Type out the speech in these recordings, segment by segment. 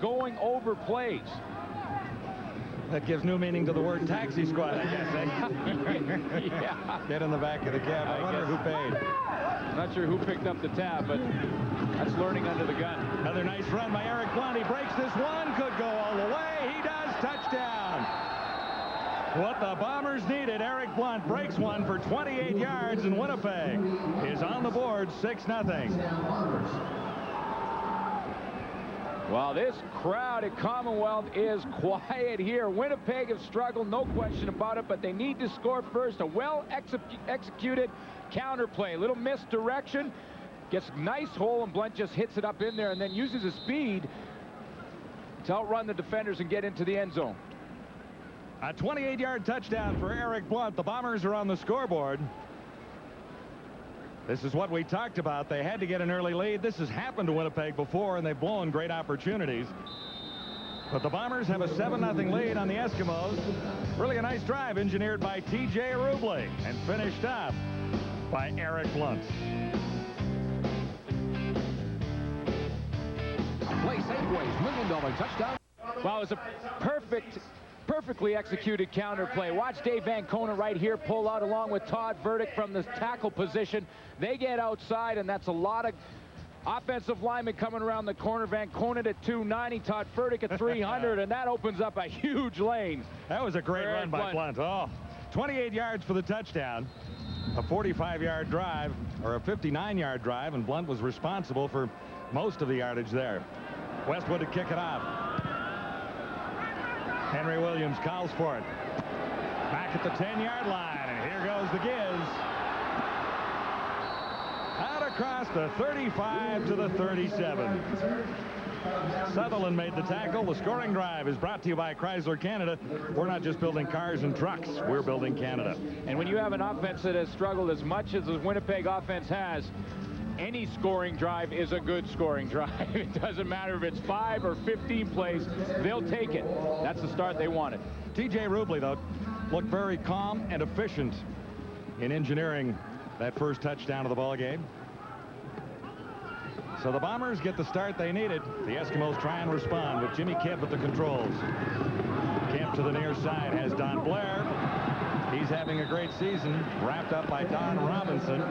going over plays. That gives new meaning to the word taxi squad, I guess. Yeah. Get in the back of the cab. I wonder who paid. I'm not sure who picked up the tab, but that's learning under the gun. Another nice run by Eric Blunt. He breaks this one. Could go all the way. He does. Touchdown. What the Bombers needed. Eric Blunt breaks one for 28 yards, and Winnipeg is on the board 6-0. Well, this crowd at Commonwealth is quiet here. Winnipeg have struggled, no question about it, but they need to score first. A well-executed counterplay. A little misdirection. Gets a nice hole, and Blunt just hits it up in there and then uses his speed to outrun the defenders and get into the end zone. A 28-yard touchdown for Eric Blunt. The Bombers are on the scoreboard. This is what we talked about. They had to get an early lead. This has happened to Winnipeg before, and they've blown great opportunities. But the Bombers have a 7-0 lead on the Eskimos. Really a nice drive engineered by T.J. Rubley and finished off by Eric Blunt. Play Safeway's $1 million touchdown. Well, it was a perfectly executed counterplay. Watch Dave Vancona right here pull out along with Todd Verdick from the tackle position. They get outside, and that's a lot of offensive linemen coming around the corner. Vancona at 290, Todd Verdick at 300, and that opens up a huge lane. That was a great run by Blunt. Oh, 28 yards for the touchdown. A 45-yard drive, or a 59-yard drive, and Blunt was responsible for most of the yardage there. Westwood to kick it off. Henry Williams calls for it. Back at the 10-yard line, and here goes the Giz. Out across the 35 to the 37. Sutherland made the tackle. The scoring drive is brought to you by Chrysler Canada. We're not just building cars and trucks. We're building Canada. And when you have an offense that has struggled as much as the Winnipeg offense has, any scoring drive is a good scoring drive. It doesn't matter if it's 5 or 15 plays. They'll take it. That's the start they wanted. T.J. Rubley, though, looked very calm and efficient in engineering that first touchdown of the ball game. So the Bombers get the start they needed. The Eskimos try and respond with Jimmy Kemp at the controls. Kemp to the near side has Don Blair. He's having a great season, wrapped up by Don Robinson.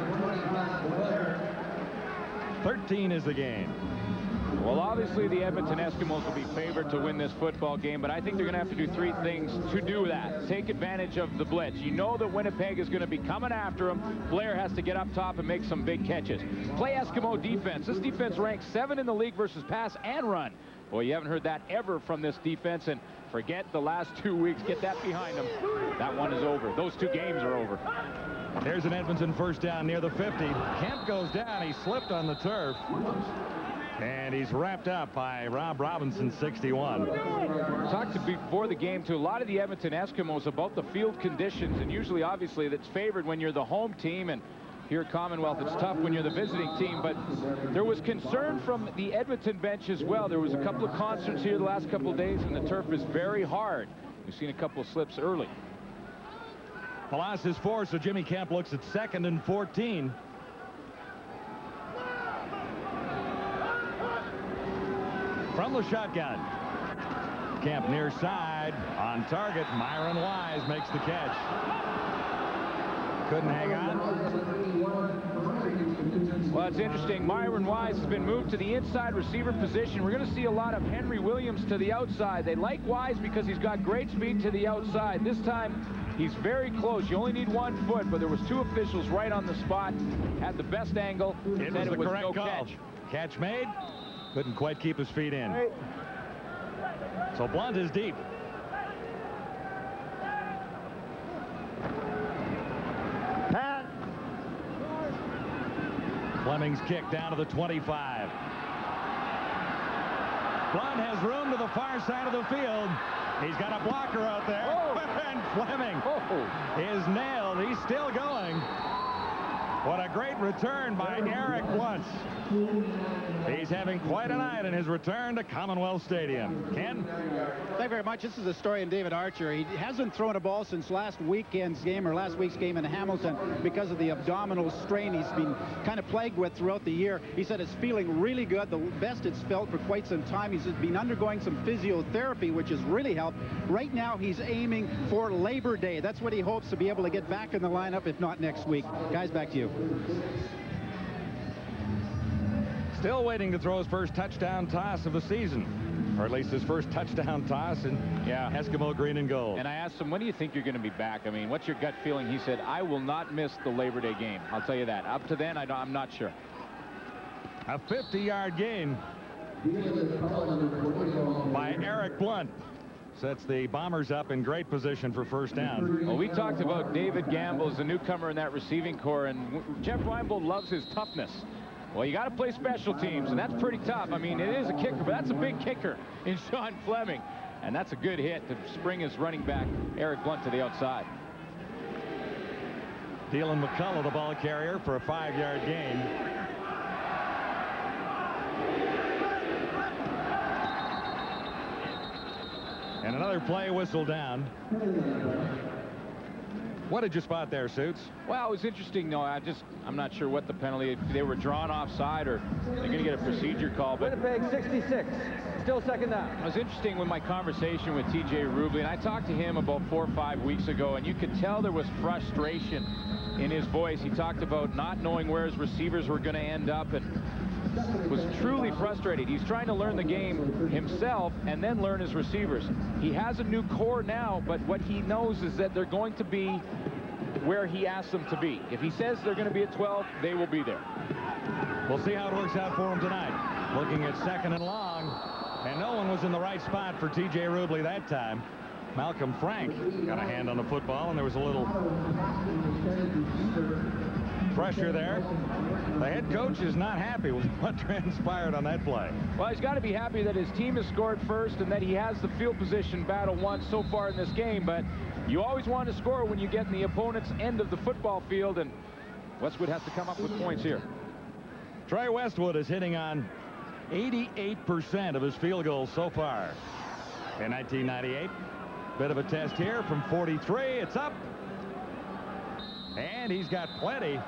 13 is the game. Well, obviously the Edmonton Eskimos will be favored to win this football game, but I think they're going to have to do 3 things to do that. Take advantage of the blitz. You know that Winnipeg is going to be coming after them. Blair has to get up top and make some big catches. Play Eskimo defense. This defense ranks 7th in the league versus pass and run. Boy, you haven't heard that ever from this defense, and forget the last 2 weeks. Get that behind them. That one is over. Those 2 games are over. There's an Edmonton first down near the 50. Kemp goes down. He slipped on the turf. And he's wrapped up by Rob Robinson, 61. Talked before the game to a lot of the Edmonton Eskimos about the field conditions, and usually, obviously, that's favored when you're the home team, and here at Commonwealth, it's tough when you're the visiting team, but there was concern from the Edmonton bench as well. There was a couple of concerts here the last couple of days, and the turf is very hard. We've seen a couple of slips early. The loss is 4, so Jimmy Kemp looks at 2nd and 14. From the shotgun. Kemp near side. On target. Myron Wise makes the catch. Couldn't hang on. Well, it's interesting. Myron Wise has been moved to the inside receiver position. We're going to see a lot of Henry Williams to the outside. They like Wise because he's got great speed to the outside. This time, he's very close. You only need 1 foot, but there was 2 officials right on the spot. Had the best angle. It was the correct call. Catch made. Couldn't quite keep his feet in. So Blunt is deep. Fleming's kick down to the 25. Blunt has room to the far side of the field. He's got a blocker out there. Oh. And Fleming is nailed. He's still going. What a great return by Eric Blunt. He's having quite a night in his return to Commonwealth Stadium. Ken? Thank you very much. This is a story in David Archer. He hasn't thrown a ball since last weekend's game or last week's game in Hamilton because of the abdominal strain he's been kind of plagued with throughout the year. He said it's feeling really good, the best it's felt for quite some time. He's been undergoing some physiotherapy, which has really helped. Right now, he's aiming for Labor Day. That's what he hopes to be able to get back in the lineup, if not next week. Guys, back to you. Still waiting to throw his first touchdown toss of the season, or at least his first touchdown toss in Eskimo green and gold. And I asked him, when do you think you're going to be back? I mean, what's your gut feeling? He said, I will not miss the Labor Day game. I'll tell you that. Up to then, I'm not sure. A 50-yard gain by Eric Blunt sets the Bombers up in great position for first down. Well, we talked about David Gamble as a newcomer in that receiving corps, and Jeff Weinbold loves his toughness. Well, you got to play special teams, and that's pretty tough. I mean, it is a kicker, but that's a big kicker in Sean Fleming. And that's a good hit to spring his running back, Eric Blunt, to the outside. Dylan McCullough, the ball carrier, for a 5-yard gain. And another play whistle down. What did you spot there, Suits? Well, it was interesting. No, I'm not sure what the penalty. If they were drawn offside or they're going to get a procedure call. But Winnipeg 66. Still second down. It was interesting with my conversation with TJ Rubley, and I talked to him about 4 or 5 weeks ago, and you could tell there was frustration in his voice. He talked about not knowing where his receivers were going to end up and was truly frustrated. He's trying to learn the game himself and then learn his receivers. He has a new core now, but what he knows is that they're going to be where he asks them to be. If he says they're going to be at 12, they will be there. We'll see how it works out for him tonight. Looking at 2nd and long, and no one was in the right spot for TJ Rubley that time. Malcolm Frank got a hand on the football, and there was a little pressure there. The head coach is not happy with what transpired on that play. Well, he's got to be happy that his team has scored first and that he has the field position battle won so far in this game, but you always want to score when you get in the opponent's end of the football field, and Westwood has to come up with points here. Trey Westwood is hitting on 88% of his field goals so far in 1998. Bit of a test here from 43. It's up. And he's got plenty.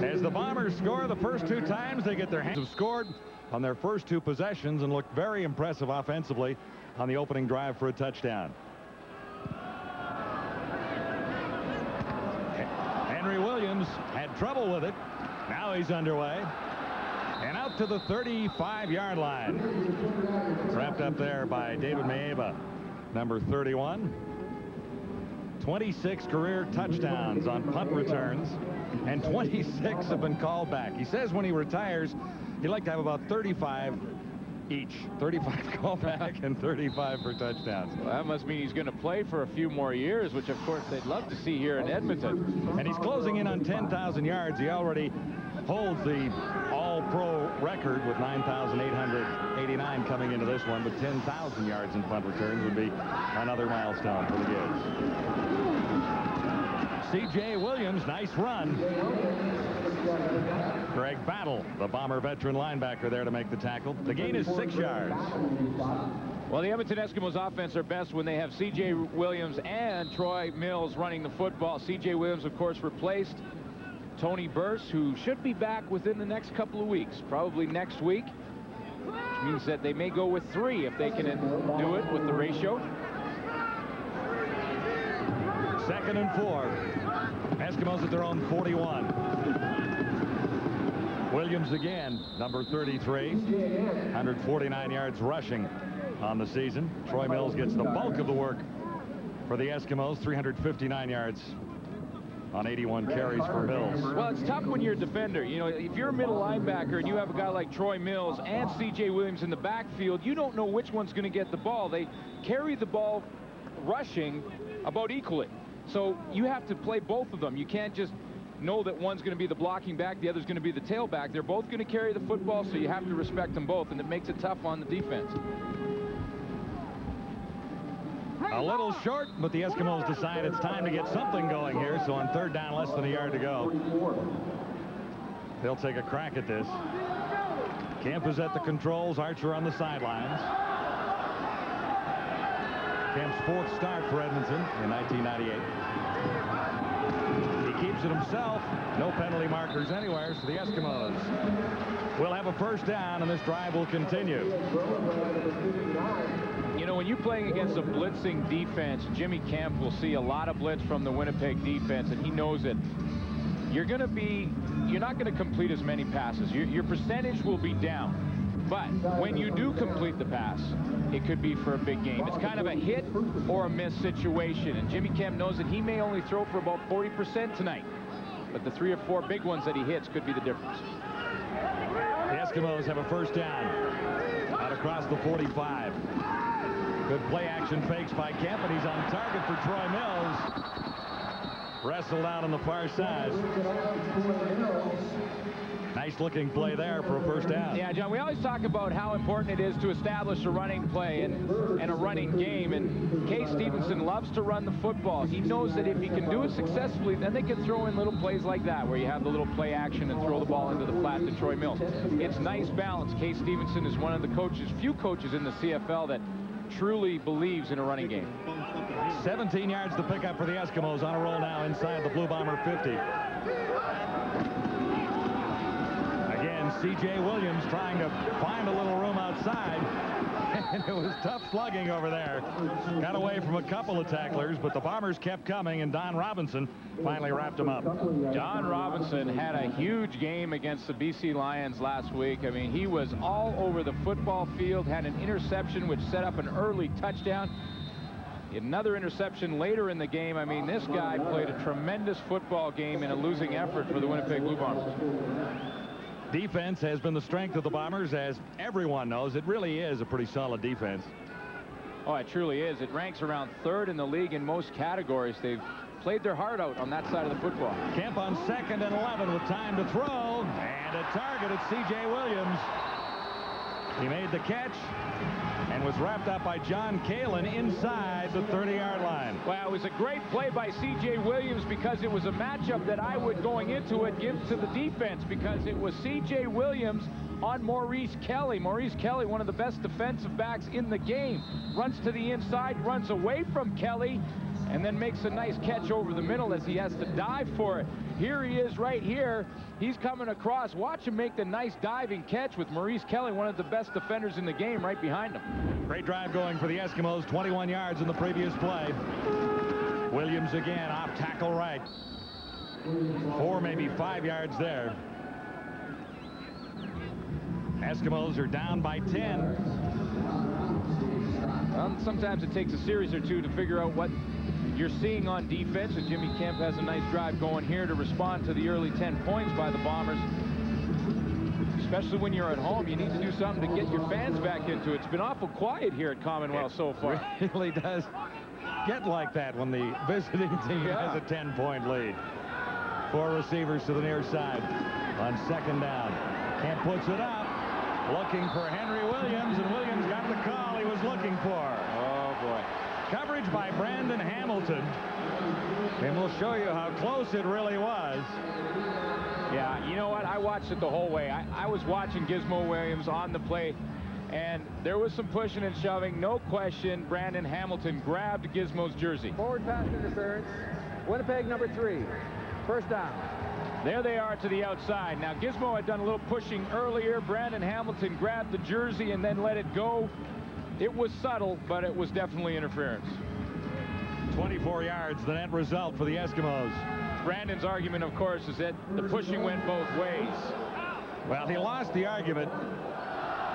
As the Bombers score the first 2 times, they get their hands. Have scored on their first 2 possessions and looked very impressive offensively on the opening drive for a touchdown. Henry Williams had trouble with it. Now he's underway. And out to the 35-yard line. Wrapped up there by David Maeva, number 31. 26 career touchdowns on punt returns, and 26 have been called back. He says when he retires, he'd like to have about 35 each. 35 callback and 35 for touchdowns. Well, that must mean he's going to play for a few more years, which, of course, they'd love to see here in Edmonton. And he's closing in on 10,000 yards. He already holds the all-pro record with 9,889 coming into this one, but 10,000 yards in punt returns would be another milestone for the kids. C.J. Williams, nice run. Greg Battle, the Bomber veteran linebacker, there to make the tackle. The gain is 6 yards. Well, the Edmonton Eskimos offense are best when they have C.J. Williams and Troy Mills running the football. C.J. Williams, of course, replaced Tony Burse, who should be back within the next couple of weeks, probably next week, which means that they may go with 3 if they can do it with the ratio. 2nd and 4. Eskimos at their own 41. Williams again, number 33. 149 yards rushing on the season. Troy Mills gets the bulk of the work for the Eskimos. 359 yards on 81 carries for Mills. Well, it's tough when you're a defender. You know, if you're a middle linebacker and you have a guy like Troy Mills and C.J. Williams in the backfield, you don't know which one's going to get the ball. They carry the ball rushing about equally. So you have to play both of them. You can't just know that one's going to be the blocking back, the other's going to be the tailback. They're both going to carry the football, so you have to respect them both, and it makes it tough on the defense. A little short, but the Eskimos decide it's time to get something going here. So on 3rd down, less than a yard to go. They'll take a crack at this. Kemp is at the controls. Archer on the sidelines. Kemp's 4th start for Edmonton in 1998. He keeps it himself. No penalty markers anywhere, so the Eskimos will have a first down, and this drive will continue. You know, when you're playing against a blitzing defense, Jimmy Kemp will see a lot of blitz from the Winnipeg defense, and he knows it. You're not going to complete as many passes. Your percentage will be down. But when you do complete the pass, it could be for a big game. It's kind of a hit or a miss situation, and Jimmy Kemp knows that he may only throw for about 40% tonight. But the 3 or 4 big ones that he hits could be the difference. The Eskimos have a first down out across the 45. Good play action fakes by Kemp, and he's on target for Troy Mills. Wrestled out on the far side. Nice looking play there for a first down. Yeah, John, we always talk about how important it is to establish a running play and a running game, and Case Stevenson loves to run the football. He knows that if he can do it successfully, then they can throw in little plays like that where you have the little play action and throw the ball into the flat to Troy Mills. It's nice balance. Case Stevenson is one of the few coaches in the CFL that truly believes in a running game. 17 yards to pick up for the Eskimos. On a roll now inside the Blue Bomber 50. Again, C.J. Williams trying to find a little room outside. And it was tough slugging over there. Got away from a couple of tacklers, but the Bombers kept coming, and Don Robinson finally wrapped him up. Don Robinson had a huge game against the BC Lions last week. I mean, he was all over the football field, had an interception which set up an early touchdown. Another interception later in the game. I mean, this guy played a tremendous football game in a losing effort for the Winnipeg Blue Bombers. Defense has been the strength of the Bombers, as everyone knows. It really is a pretty solid defense. Oh, it truly is. It ranks around 3rd in the league in most categories. They've played their heart out on that side of the football. Kemp on 2nd and 11 with time to throw, and a target at C.J. Williams. He made the catch and was wrapped up by John Kalin inside the 30-yard line. Well, it was a great play by C.J. Williams because it was a matchup that I would, going into it, give to the defense, because it was C.J. Williams on Maurice Kelly. Maurice Kelly, one of the best defensive backs in the game, runs to the inside, runs away from Kelly, and then makes a nice catch over the middle as he has to dive for it. Here he is right here. He's coming across. Watch him make the nice diving catch with Maurice Kelly, one of the best defenders in the game, right behind him. Great drive going for the Eskimos. 21 yards in the previous play. Williams again off tackle right. 4, maybe 5 yards there. Eskimos are down by 10. Well, sometimes it takes a series or two to figure out what you're seeing on defense, and Jimmy Kemp has a nice drive going here to respond to the early 10 points by the Bombers. Especially when you're at home, you need to do something to get your fans back into it. It's been awful quiet here at Commonwealth so far. It really does get like that when the visiting team has a 10-point lead. 4 receivers to the near side on 2nd down. Kemp puts it up, looking for Henry Williams, and Williams got the call he was looking for. Oh, boy. Coverage by Brandon Hamilton, and we'll show you how close it really was. Yeah, you know what? I watched it the whole way. I was watching Gizmo Williams on the play, and there was some pushing and shoving. No question, Brandon Hamilton grabbed Gizmo's jersey. Forward pass interference. Winnipeg number 3. First down. There they are to the outside. Now, Gizmo had done a little pushing earlier. Brandon Hamilton grabbed the jersey and then let it go. It was subtle, but it was definitely interference. 24 yards, the net result for the Eskimos. Brandon's argument, of course, is that the pushing went both ways. Well, he lost the argument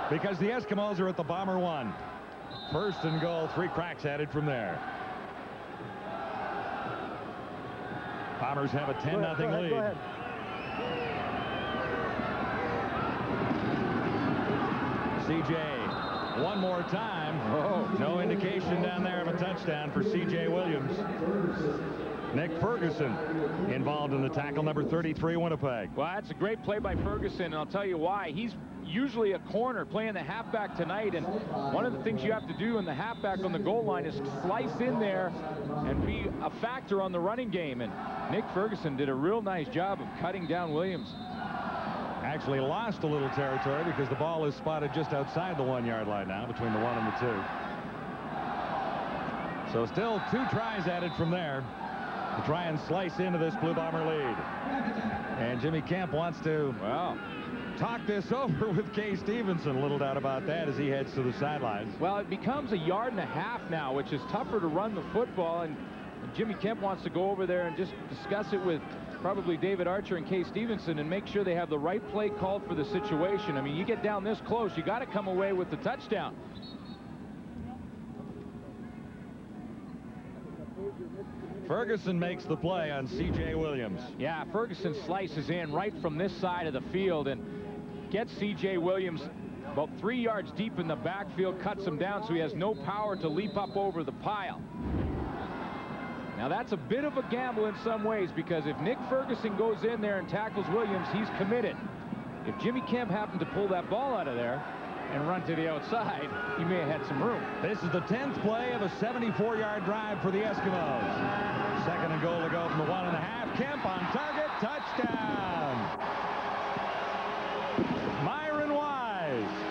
because the Eskimos are at the Bomber 1. 1st and goal, 3 cracks added from there. Bombers have a 10-0 lead. Go ahead. C.J. one more time. Oh. No indication down there of a touchdown for C.J. Williams. Nick Ferguson involved in the tackle, number 33, Winnipeg. Well, that's a great play by Ferguson, and I'll tell you why. He's usually a corner playing the halfback tonight, and one of the things you have to do in the halfback on the goal line is slice in there and be a factor on the running game, and Nick Ferguson did a real nice job of cutting down Williams. Actually lost a little territory because the ball is spotted just outside the 1-yard line now, between the 1 and the 2. So still 2 tries added from there to try and slice into this Blue Bomber lead. And Jimmy Kemp wants to, well, talk this over with Kay Stevenson. Little doubt about that as he heads to the sidelines. Well, it becomes 1.5 yards now, which is tougher to run the football, and Jimmy Kemp wants to go over there and just discuss it with probably David Archer and Kay Stevenson and make sure they have the right play called for the situation. I mean, you get down this close, you got to come away with the touchdown. Ferguson makes the play on C.J. Williams. Yeah, Ferguson slices in right from this side of the field and gets C.J. Williams about 3 yards deep in the backfield, cuts him down so he has no power to leap up over the pile. Now that's a bit of a gamble in some ways, because if Nick Ferguson goes in there and tackles Williams, he's committed. If Jimmy Kemp happened to pull that ball out of there and run to the outside, he may have had some room. This is the 10th play of a 74-yard drive for the Eskimos. 2nd and goal to go from the 1.5. Kemp on target, touchdown. Myron Wise.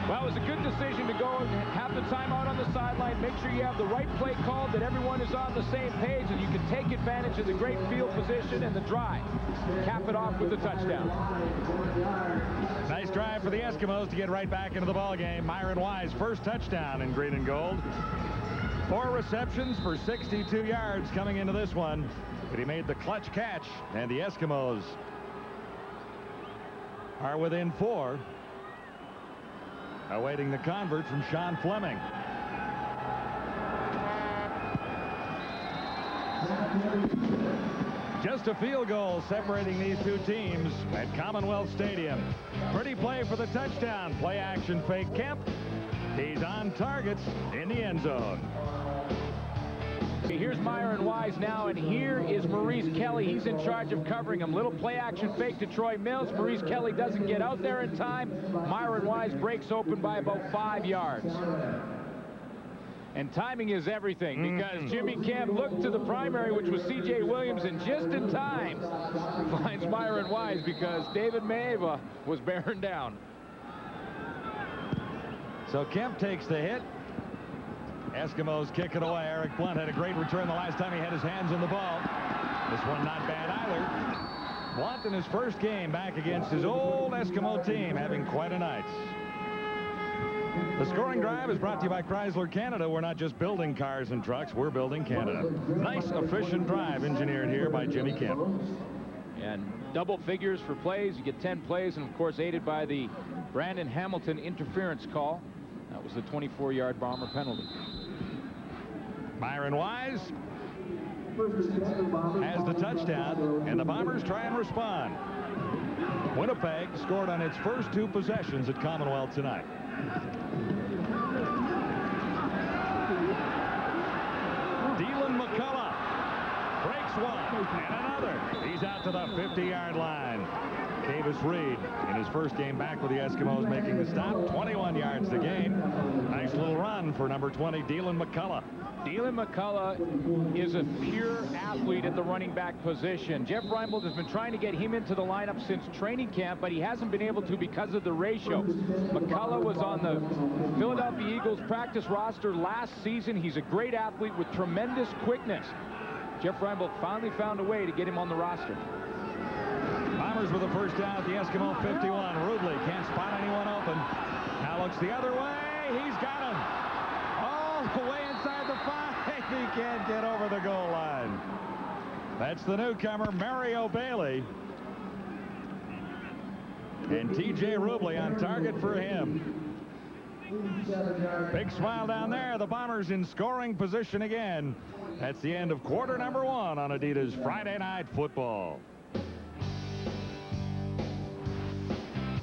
Well, it was a good decision to go and have the timeout on the sideline. Make sure you have the right play called, that everyone is on the same page, and you can take advantage of the great field position and the drive. Cap it off with the touchdown. Nice drive for the Eskimos to get right back into the ball game. Myron Wise, first touchdown in green and gold. 4 receptions for 62 yards coming into this one, but he made the clutch catch, and the Eskimos are within 4. Awaiting the convert from Sean Fleming. Just a field goal separating these two teams at Commonwealth Stadium. Pretty play for the touchdown. Play action fake Kemp. He's on target in the end zone. Here's Myron Wise now, and here is Maurice Kelly. He's in charge of covering him. Little play action fake to Troy Mills. Maurice Kelly doesn't get out there in time. Myron Wise breaks open by about 5 yards. And timing is everything, because Jimmy Kemp looked to the primary, which was C.J. Williams, and just in time finds Myron Wise because David Maeva was bearing down. So Kemp takes the hit. Eskimos kick it away. Eric Blunt had a great return the last time he had his hands on the ball. This one not bad either. Blunt in his first game back against his old Eskimo team, having quite a night. The scoring drive is brought to you by Chrysler Canada. We're not just building cars and trucks, we're building Canada. Nice, efficient drive engineered here by Jimmy Kemp. And double figures for plays. You get 10 plays, and of course aided by the Brandon Hamilton interference call. That was the 24-yard Bomber penalty. Myron Wise has the touchdown, and the Bombers try and respond. Winnipeg scored on its first 2 possessions at Commonwealth tonight. Dylan McCullough breaks one and another. He's out to the 50-yard line. Davis Reed in his first game back with the Eskimos making the stop. 21 yards to gain. Nice little run for number 20, Dylan McCullough. Dylan McCullough is a pure athlete at the running back position. Jeff Reinbold has been trying to get him into the lineup since training camp, but he hasn't been able to because of the ratio. McCullough was on the Philadelphia Eagles practice roster last season. He's a great athlete with tremendous quickness. Jeff Reinbold finally found a way to get him on the roster. Bombers with a first down at the Eskimo 51. Rubley can't spot anyone open. Now looks the other way. He's got him. All the way inside the 5. He can't get over the goal line. That's the newcomer, Mario Bailey. And T.J. Rubley on target for him. Big smile down there. The Bombers in scoring position again. That's the end of quarter number 1 on Adidas Friday Night Football.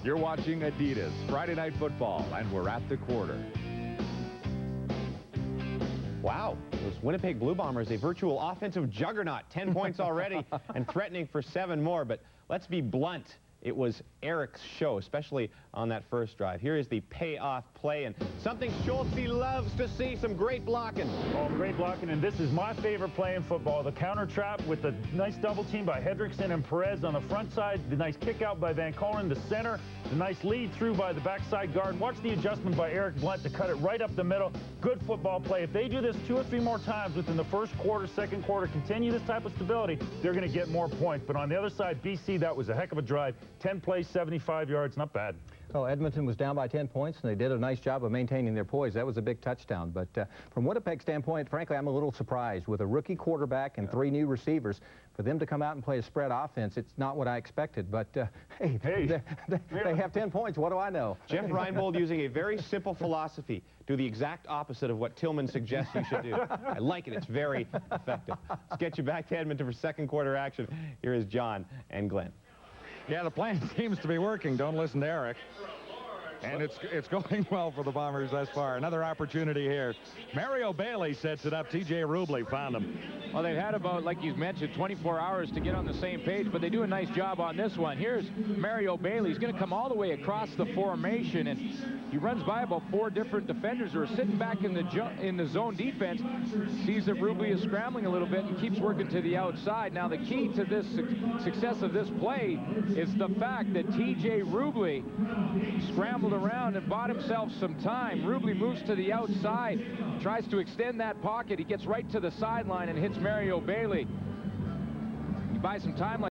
You're watching Adidas Friday Night Football, and we're at the quarter. Wow, those Winnipeg Blue Bombers, a virtual offensive juggernaut. 10 points already and threatening for 7 more. But let's be blunt. it was Eric's show, especially on that first drive. Here is the payoff play, and something Schultz loves to see, some great blocking. Oh, great blocking, and this is my favorite play in football. The counter trap with the nice double team by Hendrickson and Perez on the front side, the nice kick out by Van Kolen, the center, the nice lead through by the backside guard. Watch the adjustment by Eric Blunt to cut it right up the middle. Good football play. If they do this 2 or 3 more times within the first quarter, second quarter, continue this type of stability, they're going to get more points. But on the other side, BC, that was a heck of a drive. 10 plays, 75 yards, not bad. Well, Edmonton was down by 10 points, and they did a nice job of maintaining their poise. That was a big touchdown. But from Winnipeg's standpoint, frankly, I'm a little surprised. With a rookie quarterback and 3 new receivers, for them to come out and play a spread offense, it's not what I expected. But, hey, they have 10 points. What do I know? Jeff Reinbold using a very simple philosophy. Do the exact opposite of what Tillman suggests you should do. I like it. It's very effective. Let's get you back to Edmonton for second quarter action. Here is John and Glenn. Yeah, the plan seems to be working. Don't listen to Eric. And it's going well for the Bombers thus far. Another opportunity here. Mario Bailey sets it up. T.J. Rubley found him. Well, they've had about, like you mentioned, 24 hours to get on the same page, but they do a nice job on this one. Here's Mario Bailey. He's going to come all the way across the formation, and he runs by about 4 different defenders who are sitting back in the zone defense. Sees that Rubley is scrambling a little bit and keeps working to the outside. Now, the key to this success of this play is the fact that T.J. Rubley scrambled around and bought himself some time. Rubley moves to the outside, tries to extend that pocket. He gets right to the sideline and hits Mario Bailey. He buys some time.